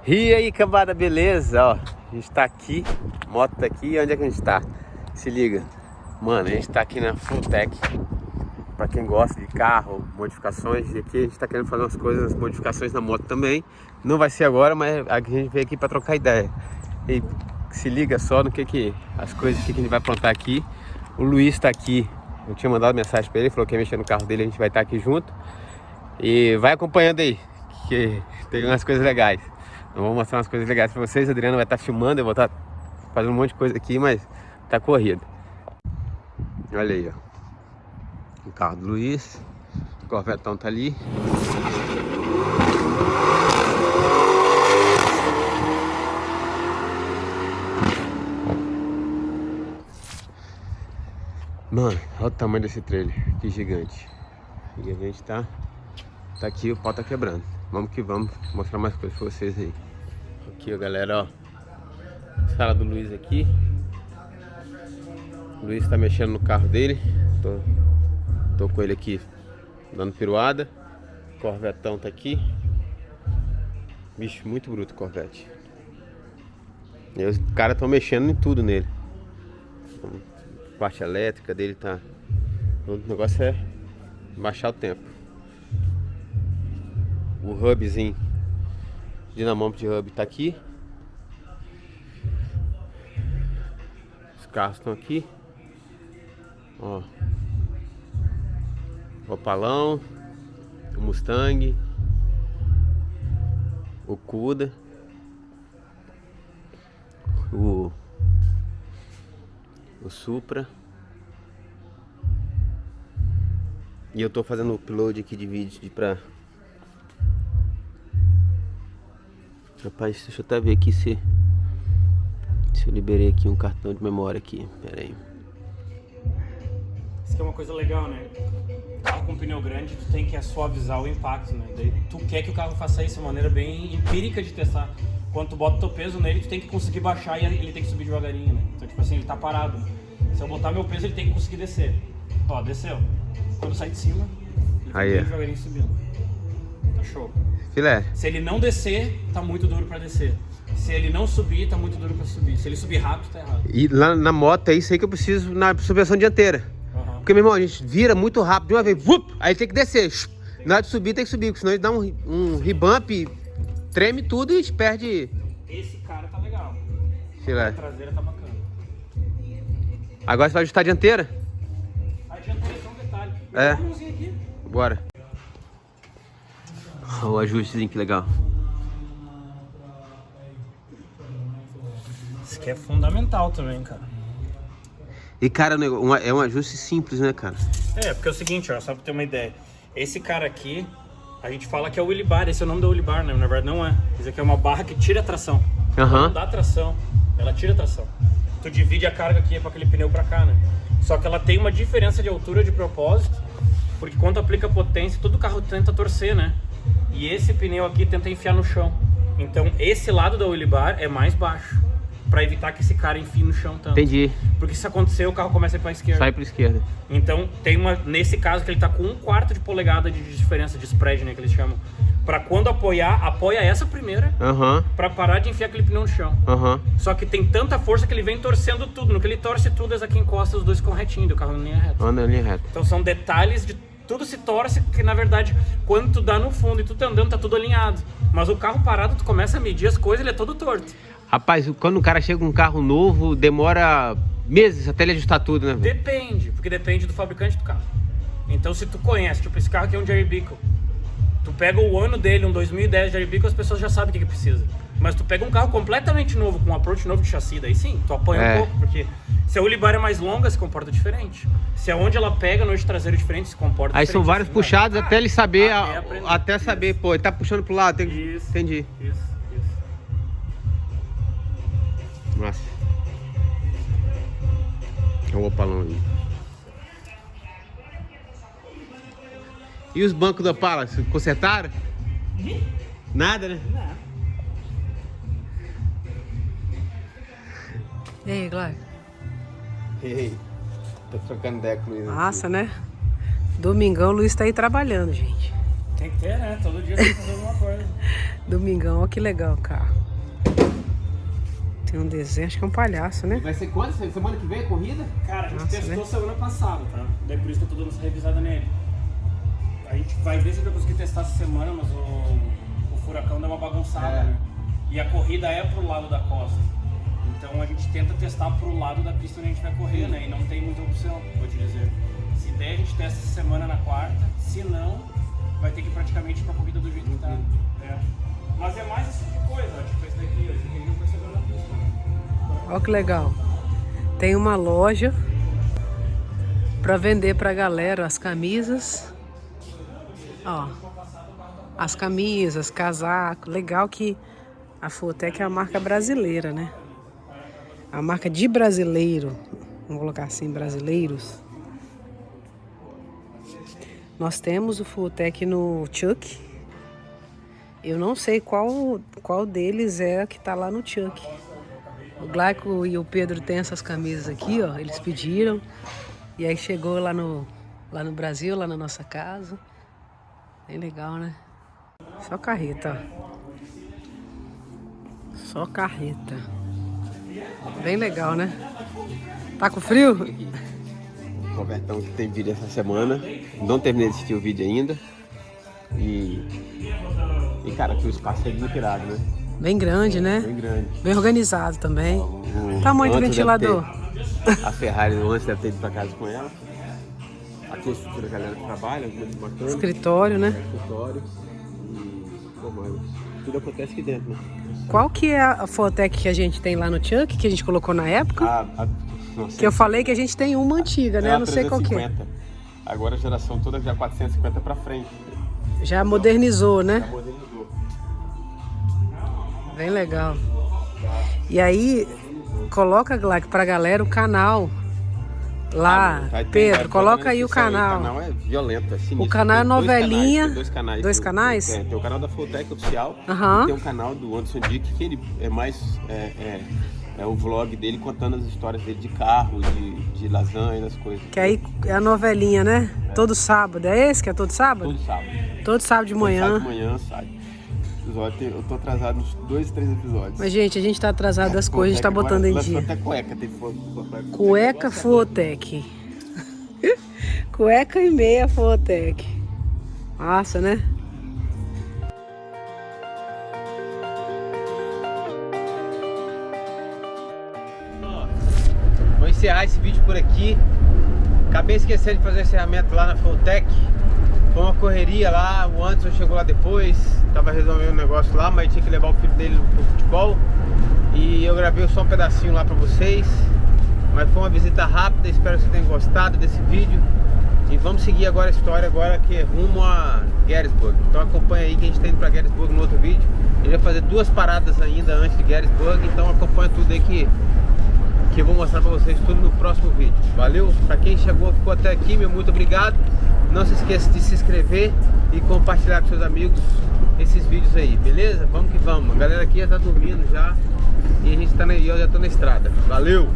E aí, cambada, beleza? Ó, a gente tá aqui, moto tá aqui. Onde é que a gente tá? Se liga. Mano, a gente tá aqui na Fulltech. Pra quem gosta de carro, modificações. E aqui a gente tá querendo fazer umas coisas, modificações na moto também. Não vai ser agora, mas a gente veio aqui pra trocar ideia. E se liga só no que as coisas que a gente vai plantar aqui. O Luiz tá aqui. Eu tinha mandado mensagem pra ele, falou que ia mexer no carro dele, a gente vai estar aqui junto. E vai acompanhando aí, que tem umas coisas legais. Eu vou mostrar umas coisas legais pra vocês. A Adriana vai estar filmando, eu vou estar fazendo um monte de coisa aqui, mas tá corrido. Olha aí, ó. O carro do Luiz. O Corvetão tá ali. Mano, olha o tamanho desse trailer, que gigante. E a gente tá aqui, o pau tá quebrando. Vamos que vamos, mostrar mais coisas pra vocês aí. Aqui, ó, galera, ó. Sala do Luiz aqui. O Luiz tá mexendo no carro dele. Tô com ele aqui, dando piruada. O Corvetão tá aqui. Bicho, muito bruto o Corvette. E os caras estão mexendo em tudo nele. A parte elétrica dele tá... O negócio é baixar o tempo. O hubzinho, dinamômetro de hub tá aqui. Os carros estão aqui. Ó. O Opalão, o Mustang, o Cuda, o Supra. E eu tô fazendo o upload aqui de vídeo pra... Rapaz, deixa eu até ver aqui se eu liberei aqui um cartão de memória aqui. Pera aí. Isso aqui é uma coisa legal, né? Carro com pneu grande, tu tem que suavizar o impacto, né? Daí tu quer que o carro faça isso de maneira bem empírica de testar. Quando tu bota o teu peso nele, tu tem que conseguir baixar e ele tem que subir devagarinho, né? Então, tipo assim, ele tá parado. Se eu botar meu peso, ele tem que conseguir descer. Ó, desceu. Quando sai de cima, ele vai bem devagarinho subindo. Tá show. Filé. Se ele não descer, tá muito duro pra descer. Se ele não subir, tá muito duro pra subir. Se ele subir rápido, tá errado. E lá na moto é isso aí que eu preciso na suspensão dianteira. Porque, meu irmão, a gente vira muito rápido de uma vez, aí tem que descer. Na hora de subir, tem que subir, porque senão ele dá um rebump, treme tudo e perde. Esse cara tá legal. Filé. A traseira tá bacana. Agora você vai ajustar a dianteira? A dianteira é só um detalhe. É. Uma mãozinha aqui. Bora. O ajustezinho, que legal. Isso aqui é fundamental também, cara. E, cara, é um ajuste simples, né, cara? É, porque é o seguinte, ó, só pra ter uma ideia. Esse cara aqui, a gente fala que é o wheelie bar, esse é o nome do wheelie bar, né? Na verdade não é. Isso aqui é uma barra que tira a tração. Ela não dá tração, ela tira a tração. Tu divide a carga aqui pra aquele pneu pra cá, né? Só que ela tem uma diferença de altura de propósito, porque quando aplica potência, todo carro tenta torcer, né? E esse pneu aqui tenta enfiar no chão. Então esse lado da wheelie bar é mais baixo, pra evitar que esse cara enfie no chão tanto. Entendi. Porque se acontecer, o carro começa a ir pra esquerda. Sai pra esquerda. Então tem uma, nesse caso que ele tá com 1/4 de polegada de diferença de spread, né, que eles chamam. Pra quando apoiar, apoia essa primeira, pra parar de enfiar aquele pneu no chão. Só que tem tanta força que ele vem torcendo tudo. No que ele torce tudo, essa aqui encosta, os dois ficam retinhos, o carro em linha reta. Anda em linha reta. Então são detalhes de tudo se torce, porque na verdade, quando tu dá no fundo e tu tá andando, tá tudo alinhado. Mas o carro parado, tu começa a medir as coisas, ele é todo torto. Rapaz, quando o cara chega com um carro novo, demora meses até ele ajustar tudo, né? Depende, porque depende do fabricante do carro. Então se tu conhece, tipo, esse carro aqui é um Jerry Bickle. Tu pega o ano dele, um 2010 Jerry Bickle, as pessoas já sabem o que precisa. Mas tu pega um carro completamente novo, com um approach novo de chassi, daí sim, tu apanha um pouco, porque se a wheelie bar é mais longa, se comporta diferente. Se é onde ela pega no eixo traseiro diferente, se comporta aí diferente. Aí são vários puxados até ele saber, até saber, pô, ele tá puxando pro lado, tem... Isso. Entendi. Isso. Nossa. Olha o Opalão aí. E os bancos da Opala, consertaram? Nada, né? Não. E aí, Glória? Ei, tá trocando ideia com o Luiz. Massa, né? Domingão, o Luiz tá aí trabalhando, gente. Tem que ter, né? Todo dia tem que fazer alguma coisa. Domingão, olha que legal o carro. Tem um desenho, acho que é um palhaço, né? Vai ser quando? Semana que vem a corrida? Cara, a gente Nossa, testou né? semana passada, tá? Daí por isso que eu tô dando essa revisada nele. A gente vai ver se vai conseguir testar essa semana, mas o furacão deu uma bagunçada, né? E a corrida é pro lado da costa. Então a gente tenta testar pro lado da pista onde a gente vai correr, né? E não tem muita opção, vou te dizer. Se der, a gente testa essa semana na quarta. Se não, vai ter que ir praticamente pra corrida do jeito que tá. É. Mas é mais esse tipo de coisa, ó. Tipo esse daqui, esse aqui ele não percebeu na pista, né? Olha que legal. Tem uma loja para vender pra galera as camisas. Ó, as camisas, casaco. Legal que a Fulltech é a marca brasileira, né? A marca de brasileiro. Vamos colocar assim, brasileiros. Nós temos o Fulltech no Chuck. Eu não sei qual deles é que tá lá no Chuck. O Glauco e o Pedro têm essas camisas aqui, ó. Eles pediram. E aí chegou lá no Brasil, lá na nossa casa. Bem legal, né? Só carreta, ó. Só carreta. Bem legal, né? Tá com frio? O Robertão que tem vídeo essa semana. Não terminei de assistir o vídeo ainda. E cara, aqui o espaço é muito irado, né? Bem grande, né? Bem grande. Bem organizado também. Tamanho do ventilador. A Ferrari antes deve ter ido pra casa com ela. Aqui a estrutura da galera que trabalha, muito bacana. Escritório, né? Escritório. E pô, mano, tudo acontece aqui dentro, né? Qual que é a Fulltech que a gente tem lá no Chuck, que a gente colocou na época? Nossa, Que eu falei que a gente tem uma antiga, né? a Não sei qual que é. 350. Agora a geração toda já 450 pra frente. Já modernizou, né? Já modernizou. Bem legal. E aí, coloca pra galera o canal. Lá, Pedro, coloca aí o canal. O canal é violento, é sinistro. O canal é Tem novelinha. dois canais. Dois canais? Tem o canal da Fulltech oficial. Aham. E tem o canal do Anderson Dick, que ele é mais... É o vlog dele contando as histórias dele de carro, de lasanha, das coisas. Que aí é a novelinha, né? Todo sábado. É esse que é todo sábado? Todo sábado. Todo sábado de manhã. Todo sábado de manhã sai. Eu tô atrasado nos 2, 3 episódios. Mas, gente, a gente tá atrasado das coisas, a gente tá botando em dia. Até cueca, Cueca Fulltech. Cueca e meia Fulltech. Massa, né? Vou encerrar esse vídeo por aqui. Acabei esquecendo de fazer o encerramento lá na Fulltech. Foi uma correria lá, o Anderson chegou lá depois, tava resolvendo um negócio lá, mas tinha que levar o filho dele pro futebol. E eu gravei só um pedacinho lá pra vocês. Mas foi uma visita rápida, espero que vocês tenham gostado desse vídeo. E vamos seguir agora a história agora que é rumo a Gettysburg. Então acompanha aí que a gente tá indo pra Gettysburg no outro vídeo. A gente vai fazer 2 paradas ainda antes de Gettysburg, então acompanha tudo aí que eu vou mostrar pra vocês tudo no próximo vídeo. Valeu? Pra quem ficou até aqui, meu muito obrigado. Não se esqueça de se inscrever e compartilhar com seus amigos esses vídeos aí, beleza? Vamos que vamos. A galera aqui já tá dormindo já e a gente tá eu já tô na estrada. Valeu!